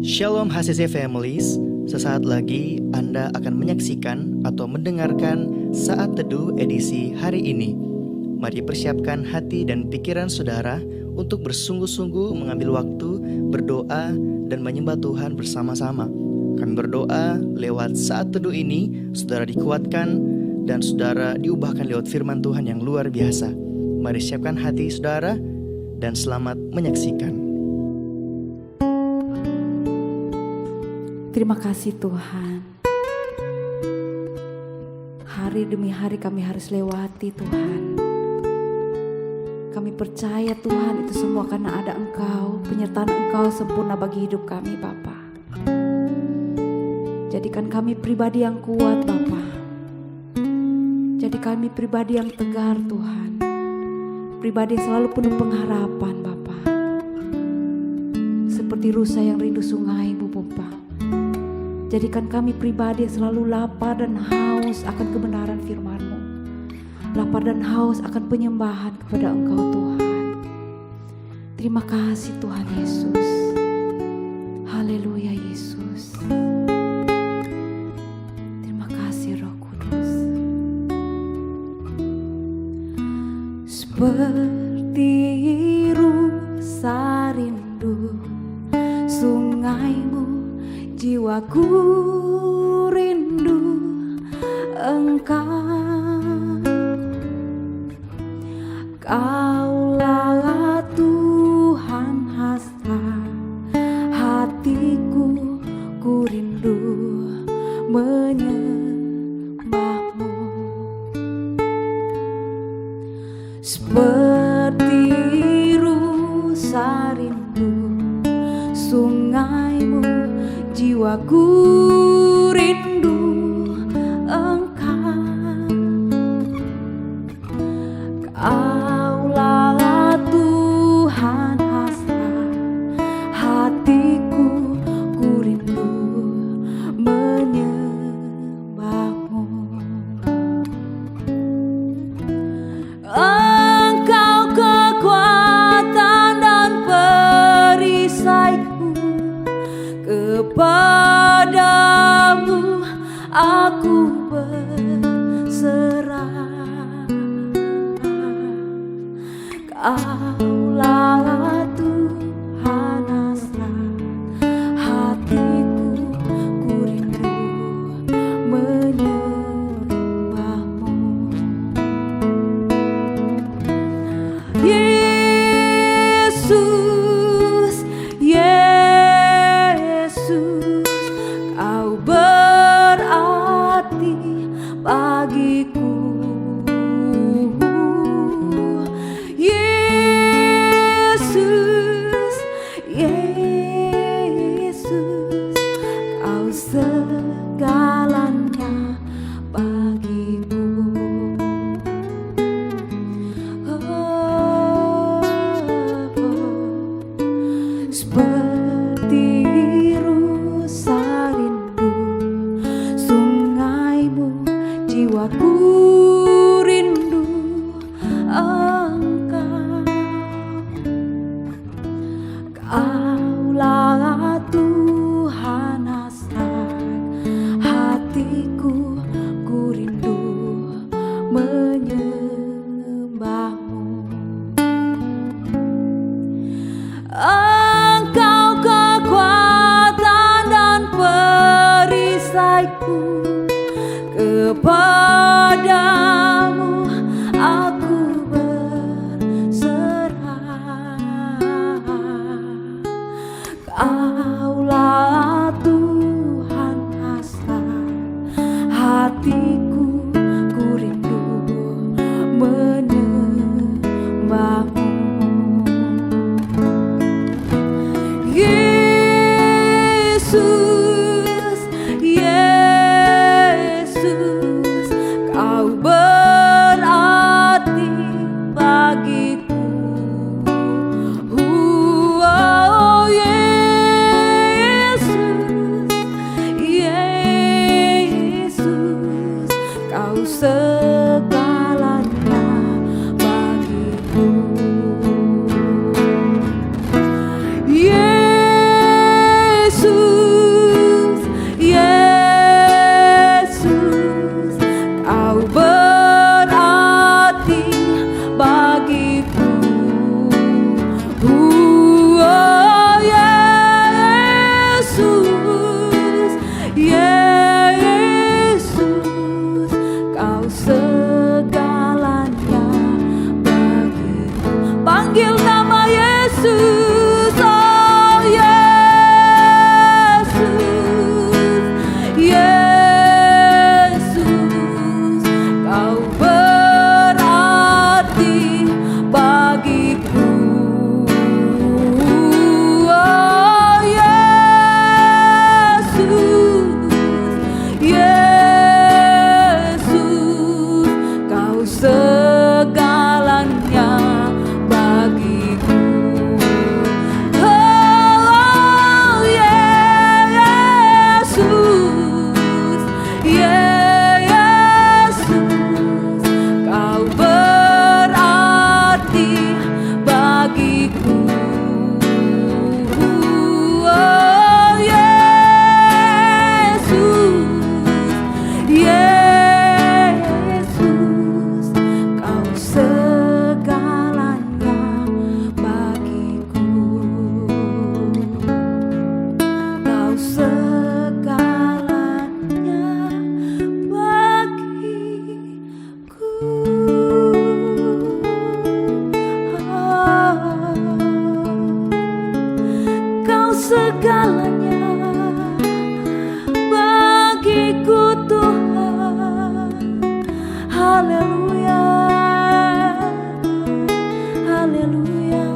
Shalom HCC Families, sesaat lagi Anda akan menyaksikan atau mendengarkan Saat Teduh edisi hari ini. Mari persiapkan hati dan pikiran saudara untuk bersungguh-sungguh mengambil waktu, berdoa, dan menyembah Tuhan bersama-sama. Kami berdoa lewat Saat Teduh ini, saudara dikuatkan dan saudara diubahkan lewat firman Tuhan yang luar biasa. Mari siapkan hati saudara dan selamat menyaksikan. Terima kasih Tuhan. Hari demi hari kami harus lewati Tuhan. Kami percaya Tuhan itu semua karena ada Engkau, penyertaan Engkau sempurna bagi hidup kami Bapa. Jadikan kami pribadi yang kuat Bapa. Jadi kami pribadi yang tegar Tuhan. Pribadi yang selalu penuh pengharapan Bapa. Seperti rusa yang rindu sungai Bapa. Jadikan kami pribadi yang selalu lapar dan haus akan kebenaran firman-Mu. Lapar dan haus akan penyembahan kepada Engkau Tuhan. Terima kasih Tuhan Yesus. Haleluya Yesus. Terima kasih Roh Kudus. Seperti rusa rindu sungai-Mu, jiwaku rindu Engkau. Kaulah Tuhan hasrat hatiku, ku rindu menyembah-Mu. Seperti rusa rindu sungai-Mu, jiwaku rindu Engkau. Kaulah Tuhan hasrat hatiku, ku rindu menyembah-Mu. Engkau kekuatan dan perisaiku, kepadamu aku berserah. Kaulah Tuhan hasrat hatiku, ku rindu menyembah-Mu. Yesus, Yesus, Kau berarti bagiku. Yesus, Yesus, Kau segalanya bagiku. Seperti rusa rindu sungai-Mu, jiwaku rindu Engkau. Kaulah Tuhan hasrat hatiku, ku rindu menyembah-Mu. Engkau kekuatan dan perisaiku, kepadamu aku berserah. Kaulah Tuhan hasrat hatiku, ku rindu menyembah-Mu. Yesus, Yesus, Kau berarti bagiku. Oh, Yesus, Yesus, Kau segalanya bagiku. Yesus, bagiku. Oh Yesus, Yesus, Kau segalanya bagiku. Kau segalanya bagiku. Kau segalanya bagiku Tuhan. Haleluya, haleluya.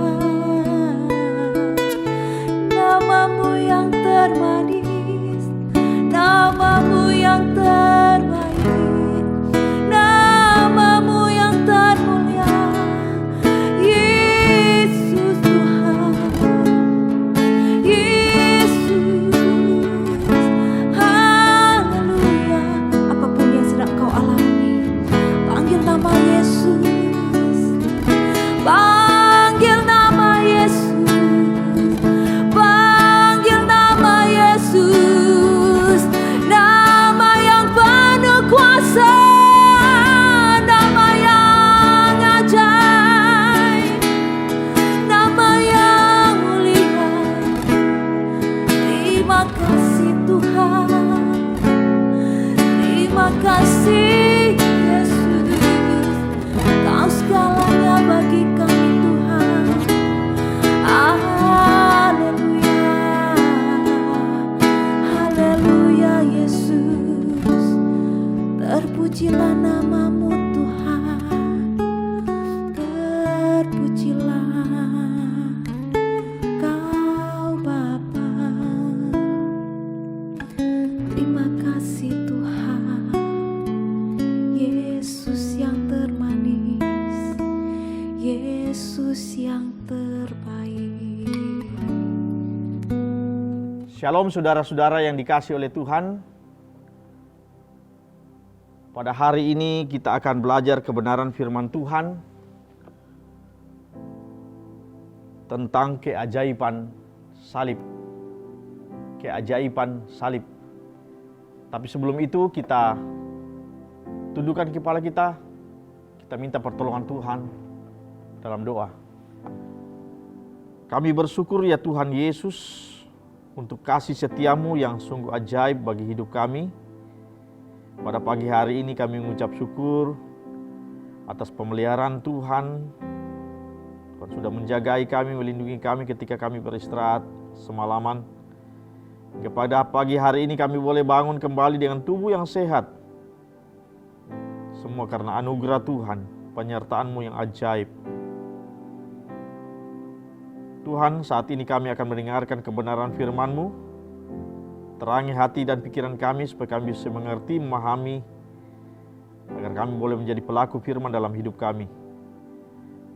Namamu yang termanis, namamu yang terbaik, namamu yang termulia, Yesus Tuhan. Yesus, haleluya. Apapun yang sedang kau alami, panggil nama Yesus, panggil nama Yesus, panggil nama Yesus. Nama yang penuh kuasa, nama yang ajaib, nama yang mulia. Terima kasih Tuhan, terima kasih Yesus. Kau segalanya bagi kami Tuhan. Haleluya, haleluya Yesus. Terpujilah namamu Tuhan, terpujilah Kau Bapa. Terima kasih Tuhan, Yesus yang termanis, Yesus yang terbaik. Shalom saudara-saudara yang dikasihi oleh Tuhan. Pada hari ini kita akan belajar kebenaran firman Tuhan tentang keajaiban salib. Keajaiban salib. Tapi sebelum itu kita tundukkan kepala kita minta pertolongan Tuhan dalam doa. Kami bersyukur ya Tuhan Yesus untuk kasih setiamu yang sungguh ajaib bagi hidup kami. Pada pagi hari ini kami mengucap syukur atas pemeliharaan Tuhan. Tuhan sudah menjagai kami, melindungi kami ketika kami beristirahat semalaman. Kepada pagi hari ini kami boleh bangun kembali dengan tubuh yang sehat. Semua karena anugerah Tuhan, penyertaan-Mu yang ajaib. Tuhan, saat ini kami akan mendengarkan kebenaran firman-Mu. Terangi hati dan pikiran kami supaya kami bisa mengerti, memahami, agar kami boleh menjadi pelaku firman dalam hidup kami.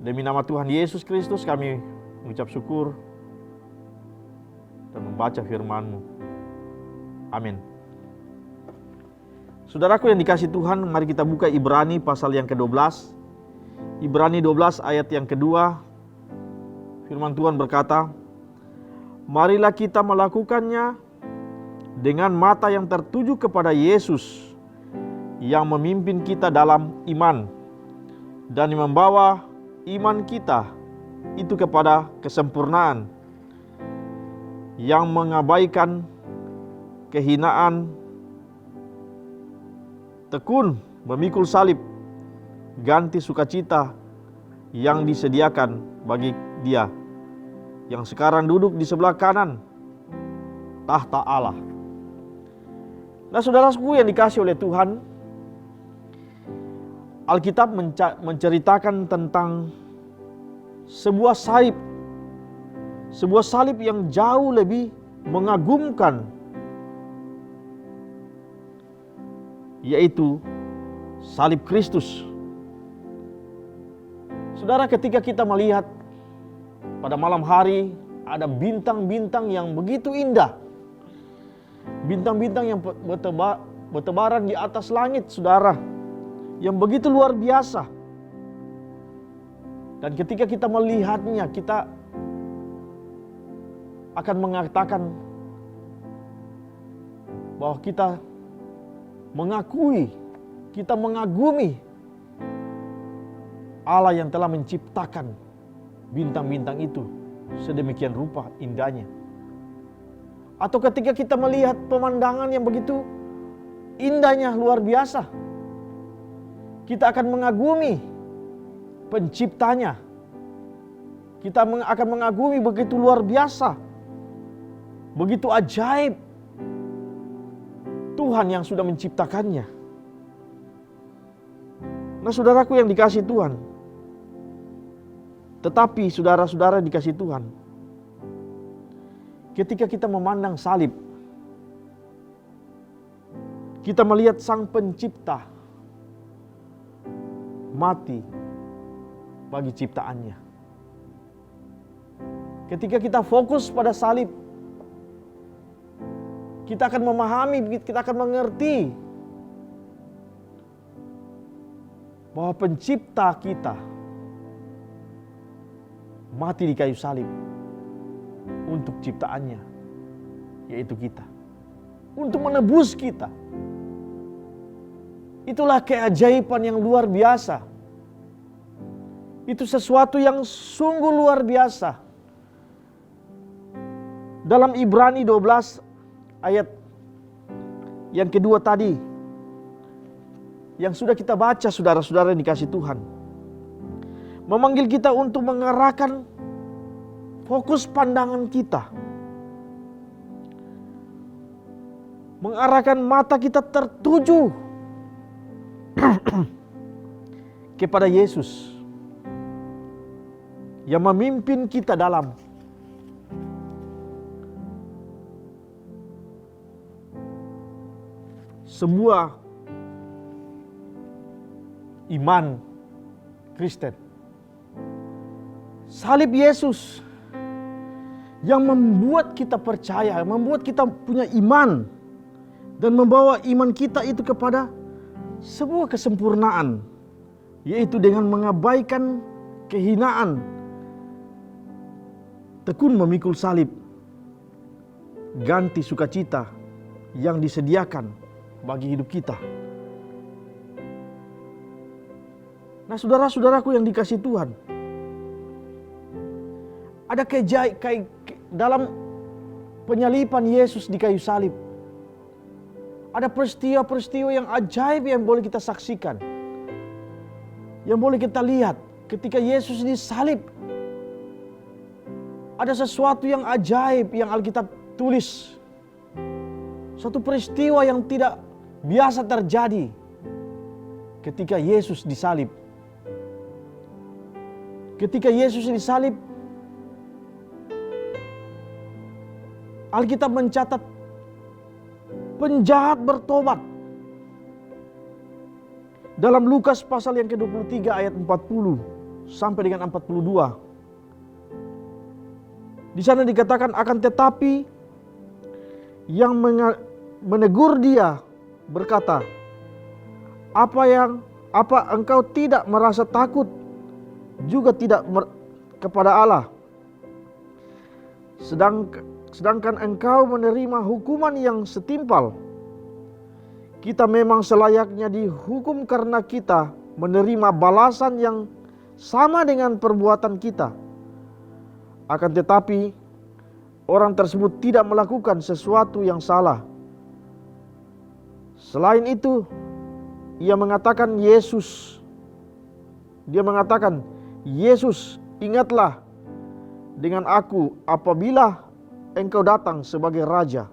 Demi nama Tuhan Yesus Kristus kami mengucap syukur dan membaca firman-Mu. Amin. Saudaraku yang dikasihi Tuhan, mari kita buka Ibrani pasal yang ke-12. Ibrani 12 ayat yang kedua. Firman Tuhan berkata, marilah kita melakukannya dengan mata yang tertuju kepada Yesus yang memimpin kita dalam iman dan membawa iman kita itu kepada kesempurnaan, yang mengabaikan kehinaan, tekun memikul salib, ganti sukacita yang disediakan bagi Dia yang sekarang duduk di sebelah kanan tahta Allah. Nah, saudaraku yang dikasihi oleh Tuhan, Alkitab menceritakan tentang sebuah salib yang jauh lebih mengagumkan, yaitu salib Kristus. Saudara, ketika kita melihat pada malam hari ada bintang-bintang yang begitu indah, bintang-bintang yang bertebaran di atas langit, saudara, yang begitu luar biasa. Dan ketika kita melihatnya, kita akan mengatakan bahwa kita mengakui, kita mengagumi Allah yang telah menciptakan bintang-bintang itu sedemikian rupa indahnya. Atau ketika kita melihat pemandangan yang begitu indahnya, luar biasa, kita akan mengagumi penciptanya. Kita akan mengagumi begitu luar biasa, begitu ajaib Tuhan yang sudah menciptakannya. Nah, saudaraku yang dikasihi Tuhan, tetapi saudara-saudara dikasihi Tuhan, ketika kita memandang salib, kita melihat Sang Pencipta mati bagi ciptaannya. Ketika kita fokus pada salib, kita akan memahami, kita akan mengerti bahwa pencipta kita mati di kayu salib untuk ciptaannya, yaitu kita, untuk menebus kita. Itulah keajaiban yang luar biasa. Itu sesuatu yang sungguh luar biasa. Dalam Ibrani 12 ayat yang kedua tadi, yang sudah kita baca saudara-saudara yang dikasihi Tuhan, memanggil kita untuk mengarahkan fokus pandangan kita, mengarahkan mata kita tertuju kepada Yesus yang memimpin kita dalam sebuah iman Kristen. Salib Yesus yang membuat kita percaya, membuat kita punya iman, dan membawa iman kita itu kepada sebuah kesempurnaan, yaitu dengan mengabaikan kehinaan, tekun memikul salib, ganti sukacita yang disediakan bagi hidup kita. Nah, saudara-saudaraku yang dikasihi Tuhan, ada dalam penyalipan Yesus di kayu salib, ada peristiwa-peristiwa yang ajaib yang boleh kita saksikan, yang boleh kita lihat. Ketika Yesus disalib, ada sesuatu yang ajaib yang Alkitab tulis. Suatu peristiwa yang tidak biasa terjadi ketika Yesus disalib. Ketika Yesus disalib, Alkitab mencatat penjahat bertobat. Dalam Lukas pasal yang ke-23 ayat 40 sampai dengan 42. Di sana dikatakan, akan tetapi yang menegur dia berkata, apa engkau tidak merasa takut juga tidak kepada Allah, sedangkan engkau menerima hukuman yang setimpal? Kita memang selayaknya dihukum karena kita menerima balasan yang sama dengan perbuatan kita. Akan tetapi orang tersebut tidak melakukan sesuatu yang salah. Selain itu, dia mengatakan, Yesus, ingatlah dengan aku apabila engkau datang sebagai raja.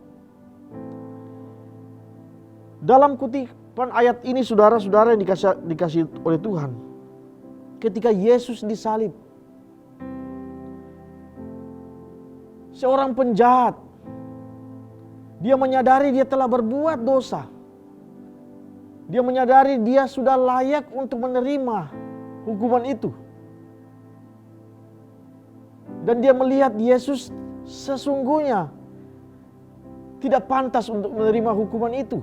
Dalam kutipan ayat ini, saudara-saudara yang dikasih oleh Tuhan, ketika Yesus disalib, seorang penjahat, dia menyadari dia telah berbuat dosa. Dia menyadari dia sudah layak untuk menerima hukuman itu. Dan dia melihat Yesus sesungguhnya tidak pantas untuk menerima hukuman itu,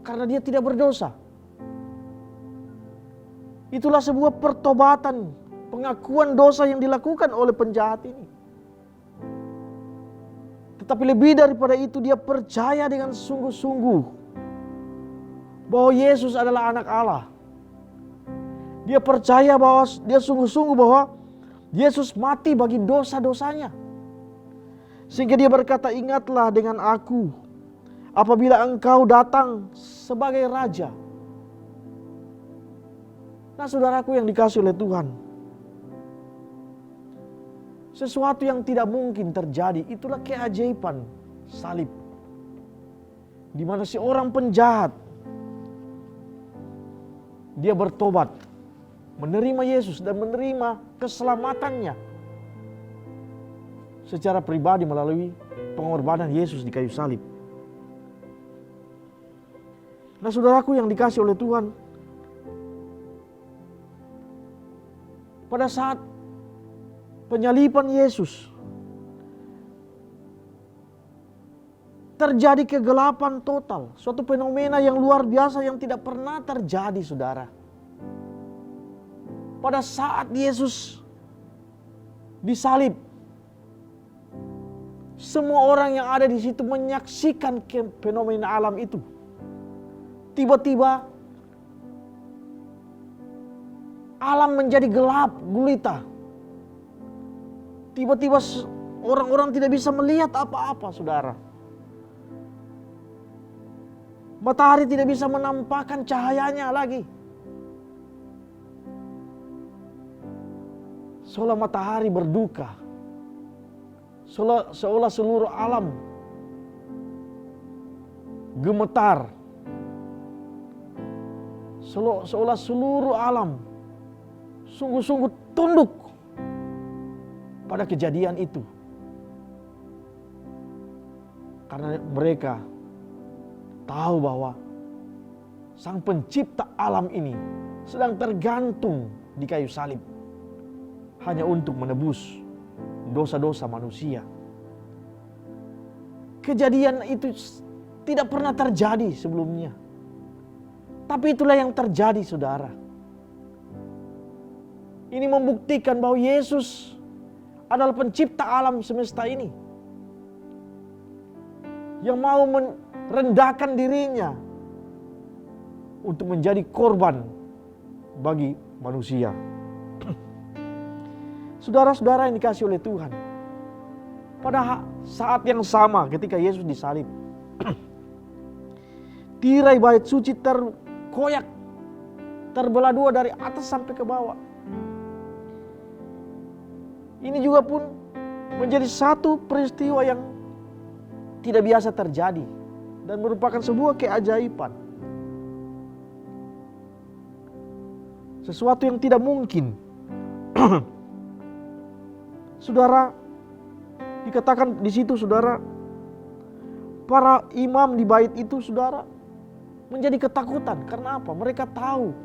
karena dia tidak berdosa. Itulah sebuah pertobatan pengakuan dosa yang dilakukan oleh penjahat ini. Tetapi lebih daripada itu, dia percaya dengan sungguh-sungguh bahwa Yesus adalah anak Allah. Dia percaya bahwa dia sungguh-sungguh bahwa Yesus mati bagi dosa-dosanya. Sehingga dia berkata, ingatlah dengan aku apabila engkau datang sebagai raja. Nah, saudaraku yang dikasihi oleh Tuhan, sesuatu yang tidak mungkin terjadi, itulah keajaiban salib. Di mana si orang penjahat, dia bertobat, menerima Yesus dan menerima keselamatannya secara pribadi melalui pengorbanan Yesus di kayu salib. Nah, saudaraku yang dikasihi oleh Tuhan, pada saat penyaliban Yesus, terjadi kegelapan total. Suatu fenomena yang luar biasa yang tidak pernah terjadi, saudara. Pada saat Yesus disalib, semua orang yang ada di situ menyaksikan fenomena alam itu. Tiba-tiba alam menjadi gelap gulita. Tiba-tiba orang-orang tidak bisa melihat apa-apa, saudara. Matahari tidak bisa menampakkan cahayanya lagi. Seolah matahari berduka. Seolah seluruh alam gemetar. Seolah seluruh alam sungguh-sungguh tunduk pada kejadian itu. Karena mereka tahu bahwa Sang Pencipta alam ini sedang tergantung di kayu salib hanya untuk menebus dosa-dosa manusia. Kejadian itu tidak pernah terjadi sebelumnya. Tapi itulah yang terjadi, saudara. Ini membuktikan bahwa Yesus adalah pencipta alam semesta ini, yang mau merendahkan dirinya untuk menjadi korban bagi manusia. Saudara-saudara yang dikasihi oleh Tuhan, pada saat yang sama ketika Yesus disalib, tirai bait suci terkoyak, terbelah dua dari atas sampai ke bawah. Ini juga pun menjadi satu peristiwa yang tidak biasa terjadi dan merupakan sebuah keajaiban. Sesuatu yang tidak mungkin. Saudara, dikatakan di situ, saudara, para imam di bait itu, saudara, menjadi ketakutan. Karena apa? Mereka tahu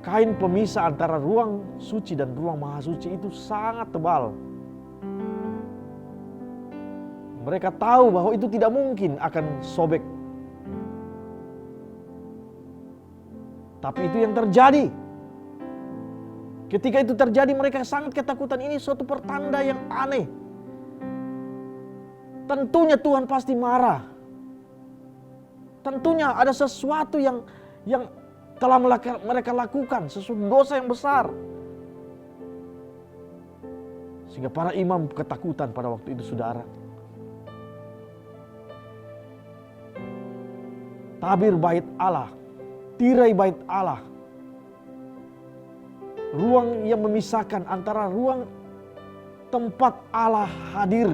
kain pemisah antara ruang suci dan ruang maha suci itu sangat tebal. Mereka tahu bahwa itu tidak mungkin akan sobek. Tapi itu yang terjadi. Ketika itu terjadi, mereka sangat ketakutan. Ini suatu pertanda yang aneh. Tentunya Tuhan pasti marah. Tentunya ada sesuatu yang telah mereka lakukan, sesuatu dosa yang besar. Sehingga para imam ketakutan pada waktu itu, saudara. Tabir bait Allah, tirai bait Allah, ruang yang memisahkan antara ruang tempat Allah hadir,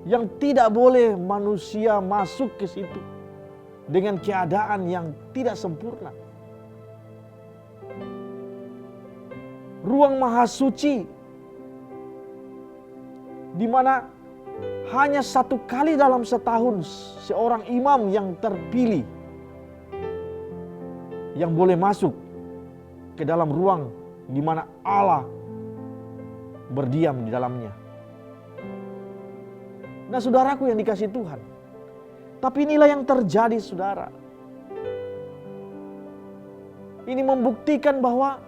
yang tidak boleh manusia masuk ke situ dengan keadaan yang tidak sempurna. Ruang maha suci, di mana hanya satu kali dalam setahun seorang imam yang terpilih yang boleh masuk ke dalam ruang di mana Allah berdiam di dalamnya. Nah, saudaraku yang dikasihi Tuhan, tapi inilah yang terjadi, saudara. Ini membuktikan bahwa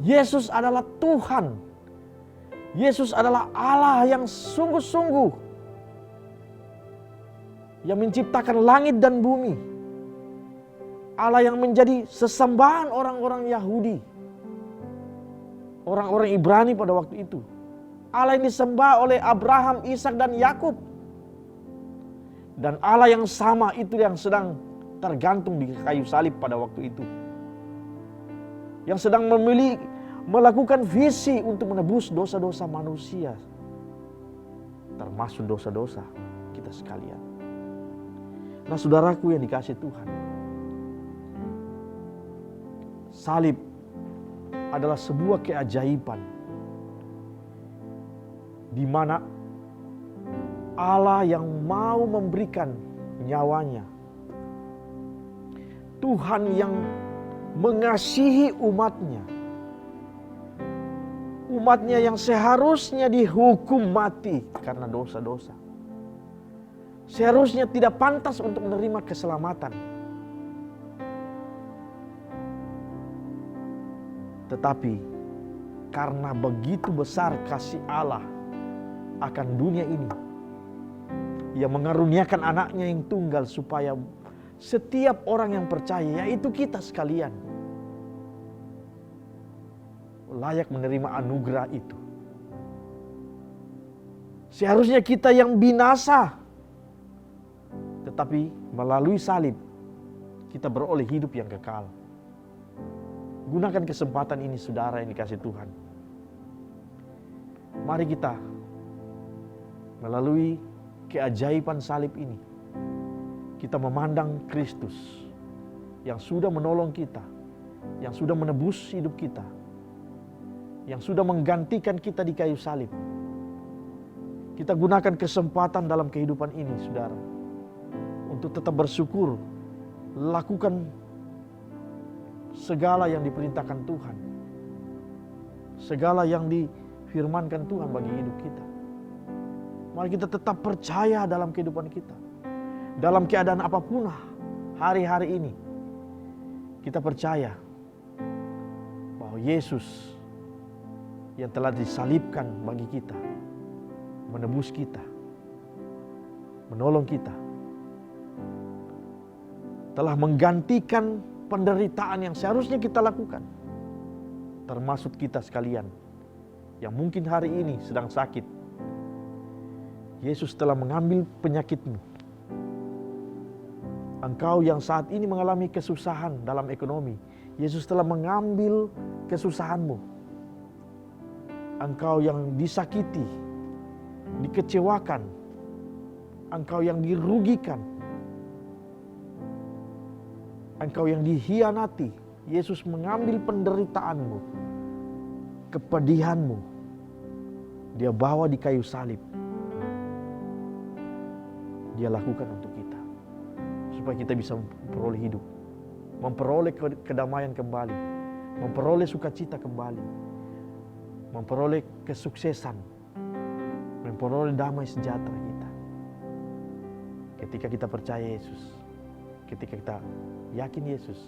Yesus adalah Tuhan. Yesus adalah Allah yang sungguh-sungguh yang menciptakan langit dan bumi. Allah yang menjadi sesembahan orang-orang Yahudi, orang-orang Ibrani pada waktu itu. Allah yang disembah oleh Abraham, Ishak dan Yakub. Dan Allah yang sama itu yang sedang tergantung di kayu salib pada waktu itu. Yang sedang melakukan visi untuk menebus dosa-dosa manusia, termasuk dosa-dosa kita sekalian. Nah, saudaraku yang dikasihi Tuhan, salib adalah sebuah keajaiban di mana Allah yang mau memberikan nyawanya, Tuhan yang mengasihi umatnya, umatnya yang seharusnya dihukum mati karena dosa-dosa, seharusnya tidak pantas untuk menerima keselamatan, tetapi karena begitu besar kasih Allah akan dunia ini, Ia mengaruniakan anaknya yang tunggal supaya setiap orang yang percaya, yaitu kita sekalian, layak menerima anugerah itu. Seharusnya kita yang binasa, tetapi melalui salib kita beroleh hidup yang kekal. Gunakan kesempatan ini, saudara yang dikasihi Tuhan. Mari kita melalui keajaiban salib ini, kita memandang Kristus yang sudah menolong kita, yang sudah menebus hidup kita, yang sudah menggantikan kita di kayu salib. Kita gunakan kesempatan dalam kehidupan ini, saudara, untuk tetap bersyukur, lakukan segala yang diperintahkan Tuhan, segala yang difirmankan Tuhan bagi hidup kita. Mari kita tetap percaya dalam kehidupan kita, dalam keadaan apapun hari-hari ini. Kita percaya bahwa Yesus yang telah disalibkan bagi kita, menebus kita, menolong kita, telah menggantikan penderitaan yang seharusnya kita lakukan, termasuk kita sekalian yang mungkin hari ini sedang sakit. Yesus telah mengambil penyakitmu. Engkau yang saat ini mengalami kesusahan dalam ekonomi, Yesus telah mengambil kesusahanmu. Engkau yang disakiti, dikecewakan, engkau yang dirugikan, engkau yang dihianati, Yesus mengambil penderitaanmu, kepedihanmu, Dia bawa di kayu salib. Dia lakukan untuk kita, supaya kita bisa memperoleh hidup, memperoleh kedamaian kembali, memperoleh sukacita kembali, memperoleh kesuksesan, memperoleh damai sejahtera kita. Ketika kita percaya Yesus, ketika kita yakin Yesus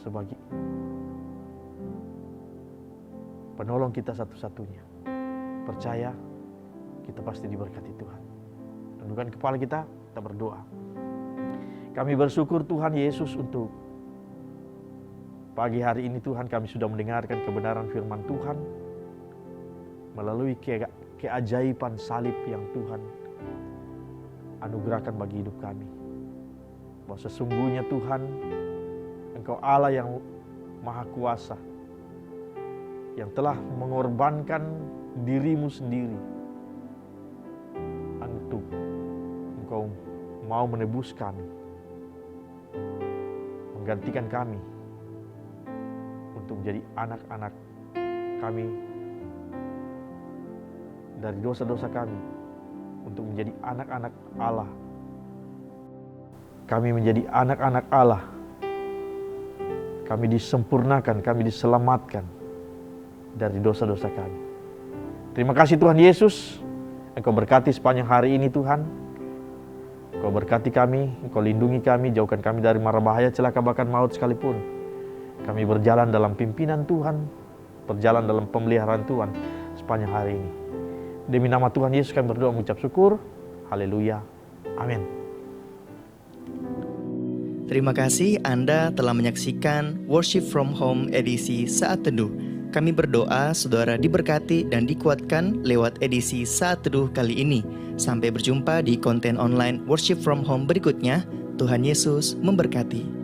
sebagai penolong kita satu-satunya, percaya kita pasti diberkati Tuhan. Tundukkan kepala kita berdoa. Kami bersyukur Tuhan Yesus untuk pagi hari ini Tuhan, kami sudah mendengarkan kebenaran firman Tuhan melalui keajaiban salib yang Tuhan anugerahkan bagi hidup kami. Bahwa sesungguhnya Tuhan, Engkau Allah yang Maha Kuasa, yang telah mengorbankan dirimu sendiri untuk Engkau mau menebus kami, menggantikan kami untuk menjadi anak-anak kami dari dosa-dosa kami, untuk menjadi anak-anak Allah. Kami menjadi anak-anak Allah. Kami disempurnakan, kami diselamatkan dari dosa-dosa kami. Terima kasih Tuhan Yesus. Engkau berkati sepanjang hari ini Tuhan. Engkau berkati kami, Engkau lindungi kami, jauhkan kami dari mara bahaya, celaka bahkan maut sekalipun. Kami berjalan dalam pimpinan Tuhan, berjalan dalam pemeliharaan Tuhan sepanjang hari ini. Demi nama Tuhan Yesus kami berdoa mengucap syukur. Haleluya. Amin. Terima kasih Anda telah menyaksikan Worship from Home edisi Saat Teduh. Kami berdoa saudara diberkati dan dikuatkan lewat edisi Saat Teduh kali ini. Sampai berjumpa di konten online Worship from Home berikutnya. Tuhan Yesus memberkati.